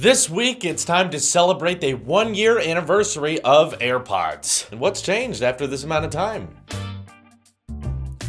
This week, it's time to celebrate the 1-year anniversary of AirPods. And what's changed after this amount of time?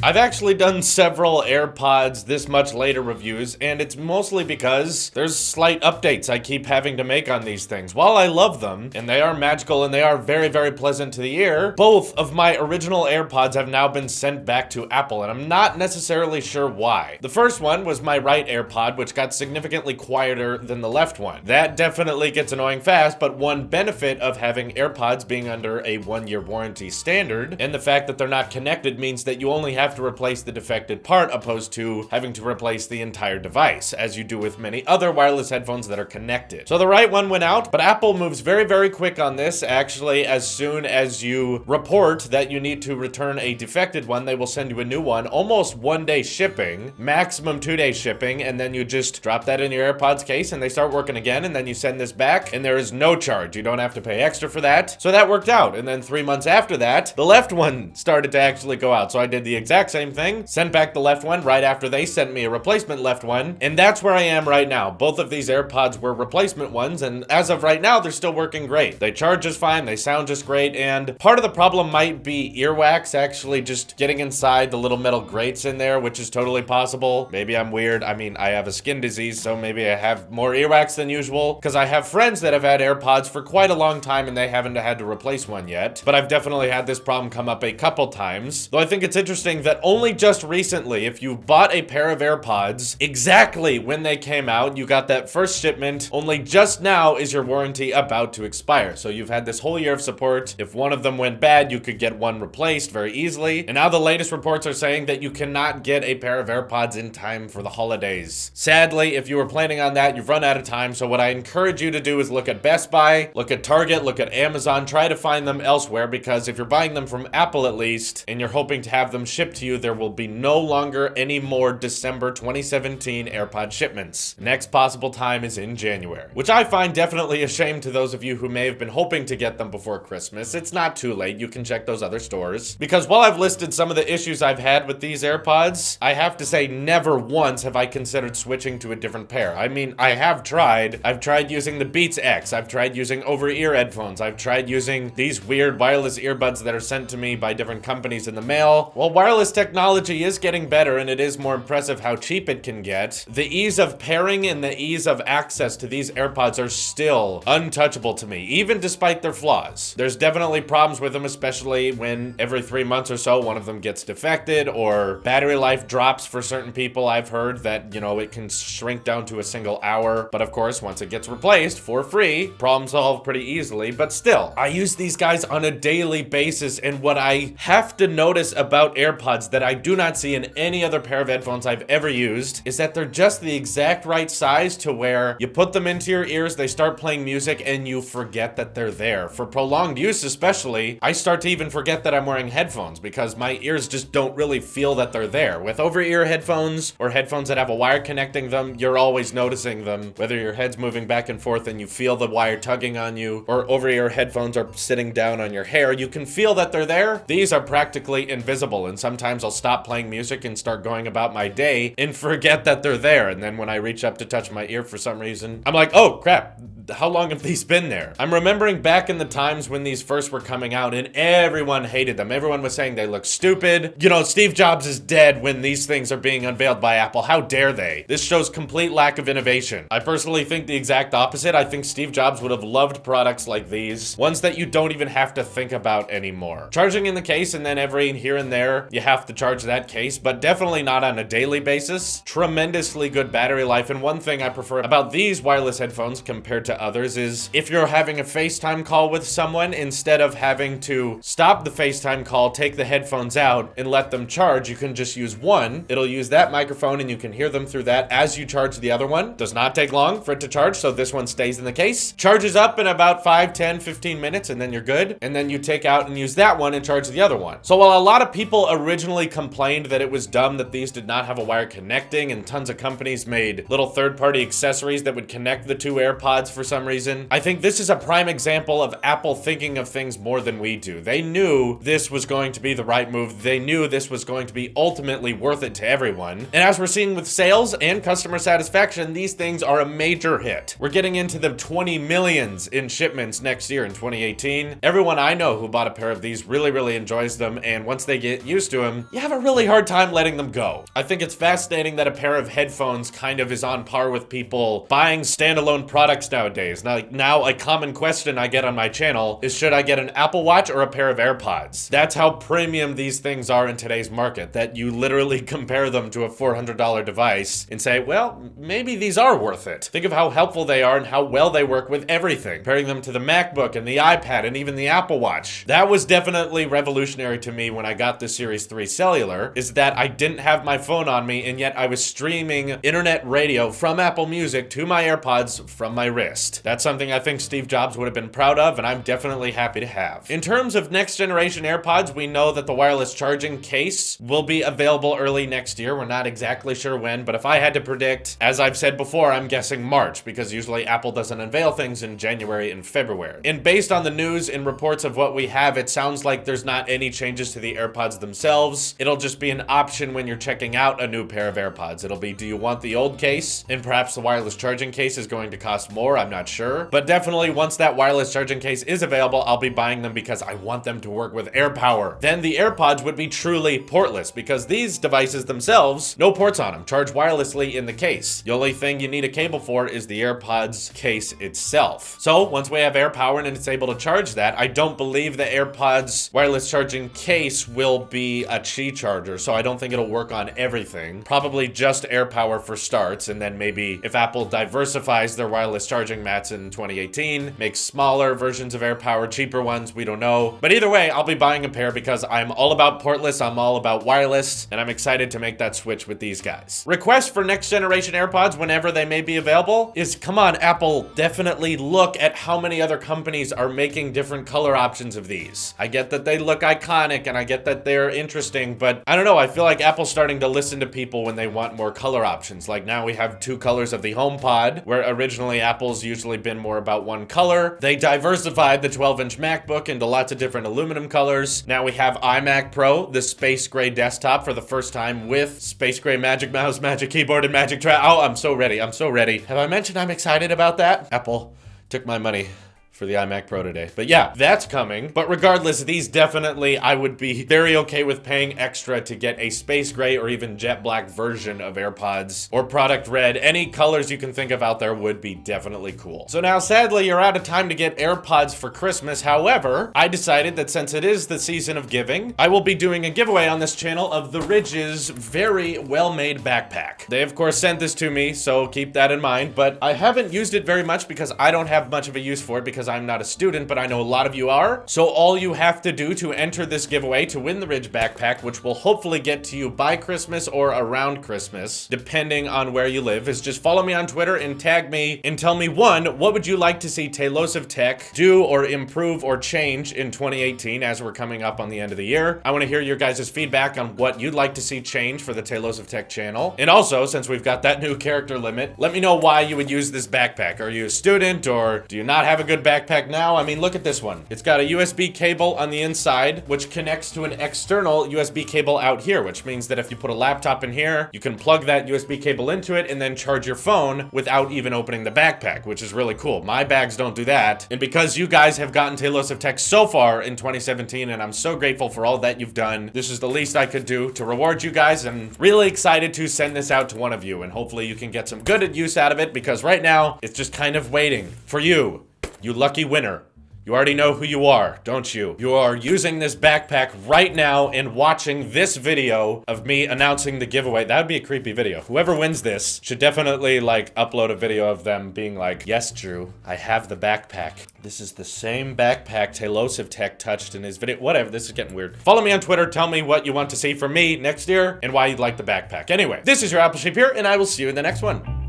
I've actually done several AirPods this much later reviews, and it's mostly because there's slight updates I keep having to make on these things. While I love them, and they are magical and they are very, very pleasant to the ear, both of my original AirPods have now been sent back to Apple, and I'm not necessarily sure why. The first one was my right AirPod, which got significantly quieter than the left one. That definitely gets annoying fast, but one benefit of having AirPods being under a 1-year warranty standard, and the fact that they're not connected means that you only have to replace the defected part opposed to having to replace the entire device, as you do with many other wireless headphones that are connected. So the right one went out, but Apple moves very, very quick on this. Actually, as soon as you report that you need to return a defected one, they will send you a new one, almost 1-day shipping, maximum 2-day shipping, and then you just drop that in your AirPods case and they start working again, and then you send this back and there is no charge. You don't have to pay extra for that. So that worked out. And then 3 months after that, the left one started to actually go out. So I did the exact same thing, sent back the left one right after they sent me a replacement left one, and that's where I am right now. Both of these AirPods were replacement ones, and as of right now, they're still working great. They charge just fine, they sound just great, and part of the problem might be earwax actually just getting inside the little metal grates in there, which is totally possible. Maybe I'm weird. I mean, I have a skin disease, so maybe I have more earwax than usual, because I have friends that have had AirPods for quite a long time and they haven't had to replace one yet, but I've definitely had this problem come up a couple times. Though I think it's interesting that only just recently, if you bought a pair of AirPods exactly when they came out, you got that first shipment, only just now is your warranty about to expire. So you've had this whole year of support. If one of them went bad, you could get one replaced very easily. And now the latest reports are saying that you cannot get a pair of AirPods in time for the holidays. Sadly, if you were planning on that, you've run out of time. So what I encourage you to do is look at Best Buy, look at Target, look at Amazon, try to find them elsewhere, because if you're buying them from Apple at least, and you're hoping to have them shipped to you, there will be no longer any more December 2017 AirPod shipments. Next possible time is in January, which I find definitely a shame to those of you who may have been hoping to get them before Christmas. It's not too late. You can check those other stores. Because while I've listed some of the issues I've had with these AirPods, I have to say never once have I considered switching to a different pair. I mean, I have tried. I've tried using the Beats X. I've tried using over-ear headphones. I've tried using these weird wireless earbuds that are sent to me by different companies in the mail. Well, wireless technology is getting better, and it is more impressive how cheap it can get. The ease of pairing and the ease of access to these AirPods are still untouchable to me, even despite their flaws. There's definitely problems with them, especially when every 3 months or so one of them gets defected or battery life drops for certain people. I've heard that, it can shrink down to a single hour, but of course, once it gets replaced for free, problem solved pretty easily. But still, I use these guys on a daily basis, and what I have to notice about AirPods that I do not see in any other pair of headphones I've ever used is that they're just the exact right size to where you put them into your ears, they start playing music, and you forget that they're there. For prolonged use especially, I start to even forget that I'm wearing headphones because my ears just don't really feel that they're there. With over-ear headphones or headphones that have a wire connecting them, you're always noticing them, whether your head's moving back and forth and you feel the wire tugging on you, or over-ear headphones are sitting down on your hair, you can feel that they're there. These are practically invisible, and sometimes I'll stop playing music and start going about my day and forget that they're there. And then when I reach up to touch my ear for some reason, I'm like, oh crap, how long have these been there? I'm remembering back in the times when these first were coming out and everyone hated them. Everyone was saying they look stupid. Steve Jobs is dead when these things are being unveiled by Apple. How dare they? This shows complete lack of innovation. I personally think the exact opposite. I think Steve Jobs would have loved products like these, ones that you don't even have to think about anymore. Charging in the case, and then every here and there you have to charge that case, but definitely not on a daily basis. Tremendously good battery life, and one thing I prefer about these wireless headphones compared to others is if you're having a FaceTime call with someone, instead of having to stop the FaceTime call, take the headphones out, and let them charge, you can just use one. It'll use that microphone and you can hear them through that as you charge the other one. Does not take long for it to charge, so this one stays in the case. Charges up in about 5, 10, 15 minutes, and then you're good. And then you take out and use that one and charge the other one. So while a lot of people originally complained that it was dumb that these did not have a wire connecting, and tons of companies made little third-party accessories that would connect the two AirPods for for some reason. I think this is a prime example of Apple thinking of things more than we do. They knew this was going to be the right move. They knew this was going to be ultimately worth it to everyone. And as we're seeing with sales and customer satisfaction, these things are a major hit. We're getting into the 20 millions in shipments next year in 2018. Everyone I know who bought a pair of these really enjoys them, and once they get used to them, you have a really hard time letting them go. I think it's fascinating that a pair of headphones kind of is on par with people buying standalone products nowadays. Now a common question I get on my channel is, should I get an Apple Watch or a pair of AirPods? That's how premium these things are in today's market, that you literally compare them to a $400 device and say, well, maybe these are worth it. Think of how helpful they are and how well they work with everything. Comparing them to the MacBook and the iPad and even the Apple Watch. That was definitely revolutionary to me when I got the Series 3 Cellular, is that I didn't have my phone on me, and yet I was streaming internet radio from Apple Music to my AirPods from my wrist. That's something I think Steve Jobs would have been proud of, and I'm definitely happy to have. In terms of next generation AirPods, we know that the wireless charging case will be available early next year. We're not exactly sure when, but if I had to predict, as I've said before, I'm guessing March, because usually Apple doesn't unveil things in January and February. And based on the news and reports of what we have, it sounds like there's not any changes to the AirPods themselves. It'll just be an option when you're checking out a new pair of AirPods. It'll be, do you want the old case? And perhaps the wireless charging case is going to cost more, I'm not sure. But definitely once that wireless charging case is available, I'll be buying them because I want them to work with AirPower. Then the AirPods would be truly portless, because these devices themselves, no ports on them, charge wirelessly in the case. The only thing you need a cable for is the AirPods case itself. So once we have AirPower and it's able to charge that, I don't believe the AirPods wireless charging case will be a Qi charger, so I don't think it'll work on everything. Probably just AirPower for starts, and then maybe if Apple diversifies their wireless charging mats in 2018, makes smaller versions of AirPower, cheaper ones, we don't know. But either way, I'll be buying a pair because I'm all about portless, I'm all about wireless, and I'm excited to make that switch with these guys. Request for next generation AirPods whenever they may be available is, come on, Apple, definitely look at how many other companies are making different color options of these. I get that they look iconic and I get that they're interesting, but I don't know, I feel like Apple's starting to listen to people when they want more color options. Like now we have two colors of the HomePod, where originally Apple's usually been more about one color. They diversified the 12-inch MacBook into lots of different aluminum colors. Now we have iMac Pro, the space gray desktop for the first time with space gray Magic Mouse, Magic Keyboard, and Magic Trackpad. Oh, I'm so ready. I'm so ready. Have I mentioned I'm excited about that? Apple took my money for the iMac Pro today. But yeah, that's coming. But regardless, these definitely, I would be very okay with paying extra to get a space gray or even jet black version of AirPods or product red. Any colors you can think of out there would be definitely cool. So now, sadly, you're out of time to get AirPods for Christmas. However, I decided that since it is the season of giving, I will be doing a giveaway on this channel of the Ridge's very well-made backpack. They, of course, sent this to me, so keep that in mind, but I haven't used it very much because I don't have much of a use for it because I'm not a student, but I know a lot of you are. So all you have to do to enter this giveaway to win the Ridge backpack, which will hopefully get to you by Christmas or around Christmas, depending on where you live, is just follow me on Twitter and tag me and tell me, one, what would you like to see Tailosive Tech do or improve or change in 2018 as we're coming up on the end of the year? I want to hear your guys' feedback on what you'd like to see change for the Tailosive Tech channel. And also, since we've got that new character limit, let me know why you would use this backpack. Are you a student, or do you not have a good backpack now? I mean, look at this one. It's got a USB cable on the inside, which connects to an external USB cable out here, which means that if you put a laptop in here, you can plug that USB cable into it and then charge your phone without even opening the backpack, which is really cool. My bags don't do that. And because you guys have gotten Tailosive Tech so far in 2017, and I'm so grateful for all that you've done, this is the least I could do to reward you guys, and really excited to send this out to one of you, and hopefully you can get some good use out of it, because right now, it's just kind of waiting for you. You lucky winner. You already know who you are, don't you? You are using this backpack right now and watching this video of me announcing the giveaway. That would be a creepy video. Whoever wins this should definitely like upload a video of them being like, yes, Drew, I have the backpack. This is the same backpack Tailosive Tech touched in his video. Whatever, this is getting weird. Follow me on Twitter, tell me what you want to see from me next year and why you'd like the backpack. Anyway, this is your Apple Sheep here, and I will see you in the next one.